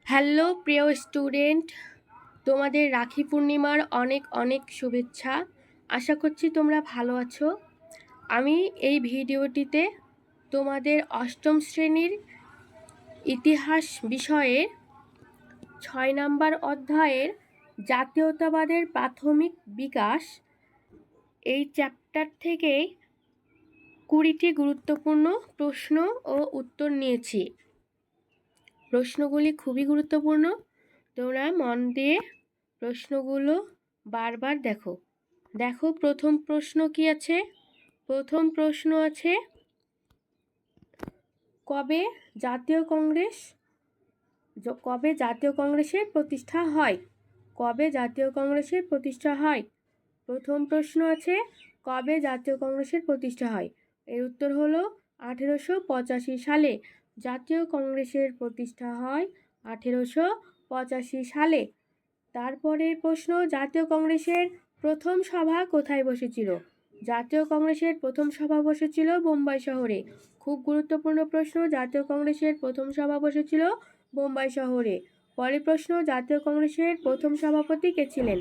Hello প্রিয় student, তোমাদের রাখি পূর্ণিমার অনেক অনেক শুভেচ্ছা। আশা করছি তোমরা ভালো আছো। আমি এই ভিডিওটিতে তোমাদের অষ্টম শ্রেণীর ইতিহাস বিষয়ের 6 নম্বর অধ্যায়ের জাতীয়তাবাদের প্রাথমিক বিকাশ এই চ্যাপ্টার থেকে 20টি গুরুত্বপূর্ণ প্রশ্ন ও উত্তর নিয়েছি। প্রশ্নগুলি খুবই গুরুত্বপূর্ণ, তোমরা মন দিয়ে প্রশ্নগুলো বারবার দেখো। প্রথম প্রশ্ন কি আছে? প্রথম প্রশ্ন আছে, কবে জাতীয় কংগ্রেসের প্রতিষ্ঠা হয়? কবে জাতীয় কংগ্রেসের প্রতিষ্ঠা হয়? প্রথম প্রশ্ন আছে, কবে জাতীয় কংগ্রেসের প্রতিষ্ঠা হয়? এর উত্তর হলো 1885 সালে। জাতীয় কংগ্রেসের প্রতিষ্ঠা হয় 1885 সালে। তারপরের প্রশ্ন, জাতীয় কংগ্রেসের প্রথম সভা কোথায় বসেছিল? জাতীয় কংগ্রেসের প্রথম সভা বসেছিল বোম্বাই শহরে। খুব গুরুত্বপূর্ণ প্রশ্ন, জাতীয় কংগ্রেসের প্রথম সভা বসেছিল বোম্বাই শহরে। পরের প্রশ্ন, জাতীয় কংগ্রেসের প্রথম সভাপতি কে ছিলেন?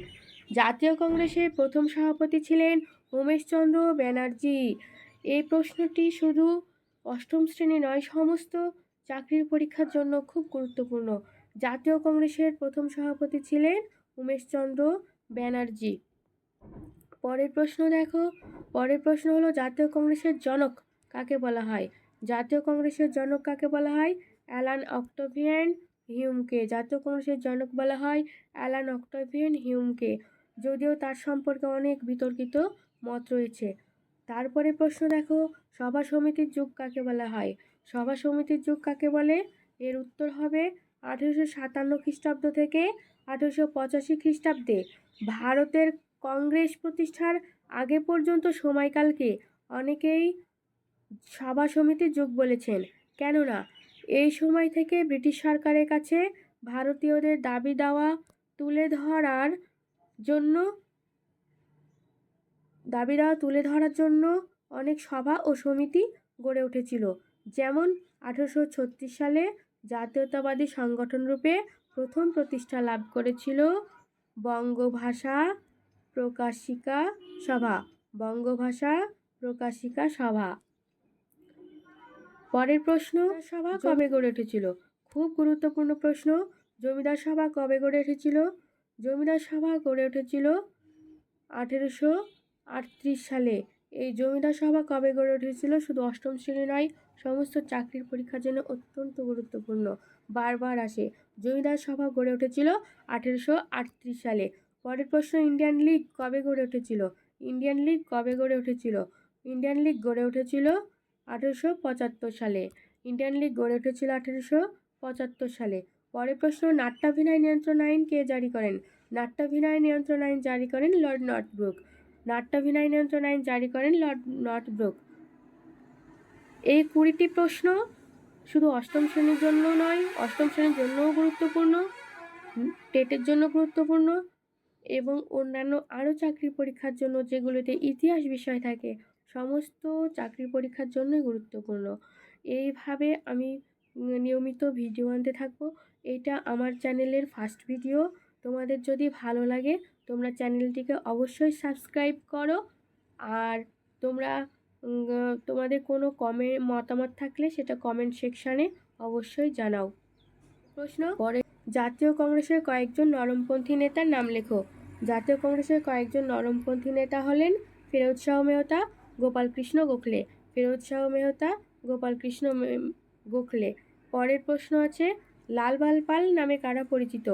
জাতীয় কংগ্রেসের প্রথম সভাপতি ছিলেন উমেশচন্দ্র ব্যানার্জি। এই প্রশ্নটি শুধু অষ্টম শ্রেণী নয়, সমস্ত চাকরির পরীক্ষার জন্য খুব গুরুত্বপূর্ণ। জাতীয় কংগ্রেসের প্রথম সভাপতি ছিলেন উমেশচন্দ্র ব্যানার্জি। পরের প্রশ্ন দেখো, পরের প্রশ্ন হলো, জাতীয় কংগ্রেসের জনক কাকে বলা হয়? জাতীয় কংগ্রেসের জনক কাকে বলা হয়? অ্যালান অক্টাভিয়ান হিউমকে জাতীয় কংগ্রেসের জনক বলা হয় অ্যালান অক্টাভিয়ান হিউমকে, যদিও তার সম্পর্কে অনেক বিতর্কিত মত রয়েছে। তারপরে প্রশ্ন দেখো, সভা সমিতির যুগ কাকে বলা হয়? সভা সমিতির যুগ কাকে বলে? এর উত্তর হবে 1857 খ্রিস্টাব্দ থেকে 1885 খ্রিস্টাব্দে। ভারতের কংগ্রেস প্রতিষ্ঠার আগে পর্যন্ত সময়কালকে অনেকেই সভা সমিতির যুগ বলেছেন, কেননা এই সময় থেকে ব্রিটিশ সরকারের কাছে ভারতীয়দের দাবি দাওয়া তুলে ধরার জন্য অনেক সভা ও সমিতি গড়ে উঠেছিল। যেমন 1836 সালে জাতীয়তাবাদী সংগঠন রূপে প্রথম প্রতিষ্ঠা লাভ করেছিল বঙ্গভাষা প্রকাশিকা সভা। বঙ্গভাষা প্রকাশিকা সভা। পরের প্রশ্ন, সভা কবে গড়ে উঠেছিল? খুব গুরুত্বপূর্ণ প্রশ্ন, জমিদার সভা কবে গড়ে উঠেছিল? জমিদার সভা গড়ে উঠেছিল 1838 সালে। এই জমিদার সভা কবে গড়ে উঠেছিল শুধু অষ্টম শ্রেণী নয়, সমস্ত চাকরির পরীক্ষার জন্য অত্যন্ত গুরুত্বপূর্ণ, বারবার আসে। জমিদার সভা গড়ে উঠেছিল 1838 সালে। পরের প্রশ্ন, ইন্ডিয়ান লীগ কবে গড়ে উঠেছিল? ইন্ডিয়ান লীগ কবে গড়ে উঠেছিল? ইন্ডিয়ান লীগ গড়ে উঠেছিল 1875 সালে। ইন্ডিয়ান লীগ গড়ে উঠেছিল 1875 সালে। পরের প্রশ্ন, নাট্যাভিনয় নিয়ন্ত্রণ আইন কে জারি করেন? নাট্যাভিনয় নিয়ন্ত্রণ আইন জারি করেন লর্ড নর্থব্রুক। নাট্যাভিনয় নিয়ন্ত্রণ আইন জারি করেন লর্ড নর্থব্রুক। এই 20টি প্রশ্ন শুধু অষ্টম শ্রেণীর জন্য নয়, অষ্টম শ্রেণীর জন্যও গুরুত্বপূর্ণ, টেটের জন্য গুরুত্বপূর্ণ এবং অন্যান্য আরও চাকরির পরীক্ষার জন্য যেগুলোতে ইতিহাস বিষয় থাকে, সমস্ত চাকরির পরীক্ষার জন্যই গুরুত্বপূর্ণ। এইভাবে আমি নিয়মিত ভিডিও আনতে থাকবো। এটা আমার চ্যানেলের ফার্স্ট ভিডিও। তোমাদের যদি ভালো লাগে তোমরা চ্যানেলটিকে অবশ্যই সাবস্ক্রাইব করো। আর তোমরা তোমাদের কোনো মতামত থাকলে সেটা কমেন্ট সেকশানে অবশ্যই জানাও। প্রশ্ন, পরে জাতীয় কংগ্রেসের কয়েকজন নরমপন্থী নেতার নাম লেখো। জাতীয় কংগ্রেসের কয়েকজন নরমপন্থী নেতা হলেন ফিরোজ শাহ মেহতা, গোপালকৃষ্ণ গোখলে। ফিরোজ শাহ মেহতা, গোপালকৃষ্ণ গোখলে। পরের প্রশ্ন আছে, লাল-বাল পাল নামে কারা পরিচিত?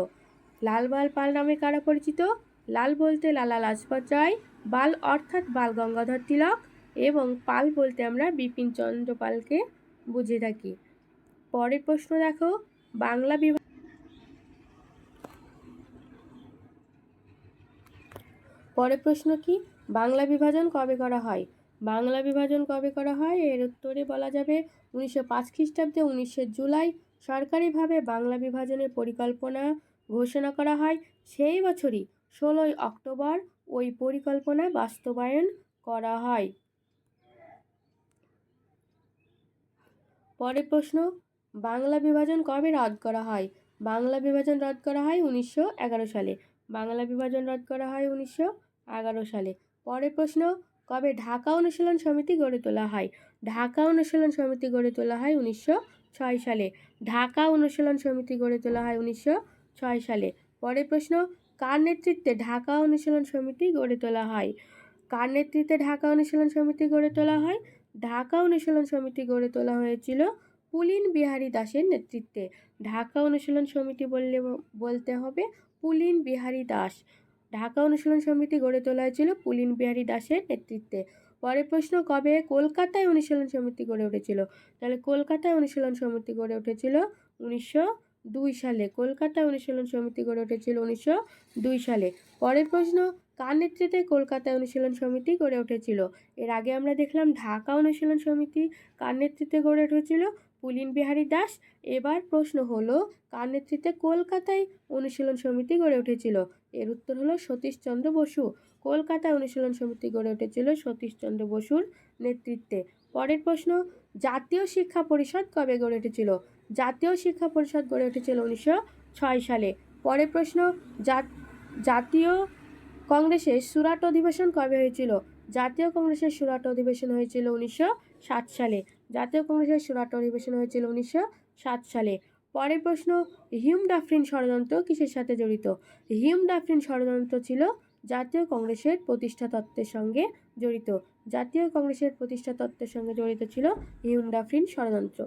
লাল-বাল পাল নামে কারা পরিচিত? লাল বলতে লালা লাজপত রায়, বাল অর্থাৎ বাল গঙ্গাধর তিলক এবং পাল বলতে আমরা বিপিন চন্দ্র পালকে বুঝে থাকি। পরের প্রশ্ন দেখো, বাংলা বিভাগ। পরের প্রশ্ন কি, বাংলা বিভাজন কবে করা হয়? বাংলা বিভাজন কবে করা হয়? এর উত্তরে বলা যাবে 1905 খ্রিস্টাব্দে 19 জুলাই সরকারিভাবে বাংলা বিভাজনের পরিকল্পনা ঘোষণা করা হয়। সেই বছরই 16 অক্টোবর ওই পরিকল্পনা বাস্তবায়ন করা হয়। পরের প্রশ্ন, বাংলা বিভাজন কবে রদ করা হয়? বাংলা বিভাজন রদ করা হয় 1911 সালে। বাংলা বিভাজন রদ করা হয় 1911 সালে। পরের প্রশ্ন, কবে ঢাকা অনুশীলন সমিতি গড়ে তোলা হয়? ঢাকা অনুশীলন সমিতি গড়ে তোলা হয় 1906 সালে। ঢাকা অনুশীলন সমিতি গড়ে তোলা হয় 1906 সালে। পরের প্রশ্ন, কার নেতৃত্বে ঢাকা অনুশীলন সমিতি গড়ে তোলা হয়? কার নেতৃত্বে ঢাকা অনুশীলন সমিতি গড়ে তোলা হয়? ঢাকা অনুশীলন সমিতি গড়ে তোলা হয়েছিল পুলিন বিহারী দাসের নেতৃত্বে। ঢাকা অনুশীলন সমিতি বলতে হবে পুলিন বিহারী দাস। ঢাকা অনুশীলন সমিতি গড়ে তোলা হয়েছিল পুলিন বিহারী দাসের নেতৃত্বে। পরের প্রশ্ন, কবে কলকাতায় অনুশীলন সমিতি গড়ে উঠেছিল? তাহলে কলকাতায় অনুশীলন সমিতি গড়ে উঠেছিল 1902 সালে। কলকাতায় অনুশীলন সমিতি গড়ে উঠেছিল 1902 সালে। পরের প্রশ্ন, কার নেতৃত্বে কলকাতায় অনুশীলন সমিতি গড়ে উঠেছিল? এর আগে আমরা দেখলাম ঢাকা অনুশীলন সমিতি কার নেতৃত্বে গড়ে উঠেছিল? পুলিন বিহারী দাস। এবার প্রশ্ন হলো, কার নেতৃত্বে কলকাতায় অনুশীলন সমিতি গড়ে উঠেছিল? এর উত্তর হলো সতীশচন্দ্র বসু। কলকাতায় অনুশীলন সমিতি গড়ে উঠেছিল সতীশচন্দ্র বসুর নেতৃত্বে। পরের প্রশ্ন, জাতীয় শিক্ষা পরিষদ কবে গড়ে উঠেছিল? জাতীয় শিক্ষা পরিষদ গড়ে উঠেছিল 1906 সালে। পরের প্রশ্ন, জাতীয় কংগ্রেসের সুরাট অধিবেশন কবে হয়েছিল? জাতীয় কংগ্রেসের সুরাট অধিবেশন হয়েছিল 1907 সালে। জাতীয় কংগ্রেসের সুরাট অধিবেশন হয়েছিল 1907 সালে। পরের প্রশ্ন, হিউম ডাফরিন ষড়যন্ত্র কিসের সাথে জড়িত? হিউম ডাফরিন ষড়যন্ত্র ছিল জাতীয় কংগ্রেসের প্রতিষ্ঠা তত্ত্বের সঙ্গে জড়িত। জাতীয় কংগ্রেসের প্রতিষ্ঠা তত্ত্বের সঙ্গে জড়িত ছিল হিউম ডাফরিন ষড়যন্ত্র।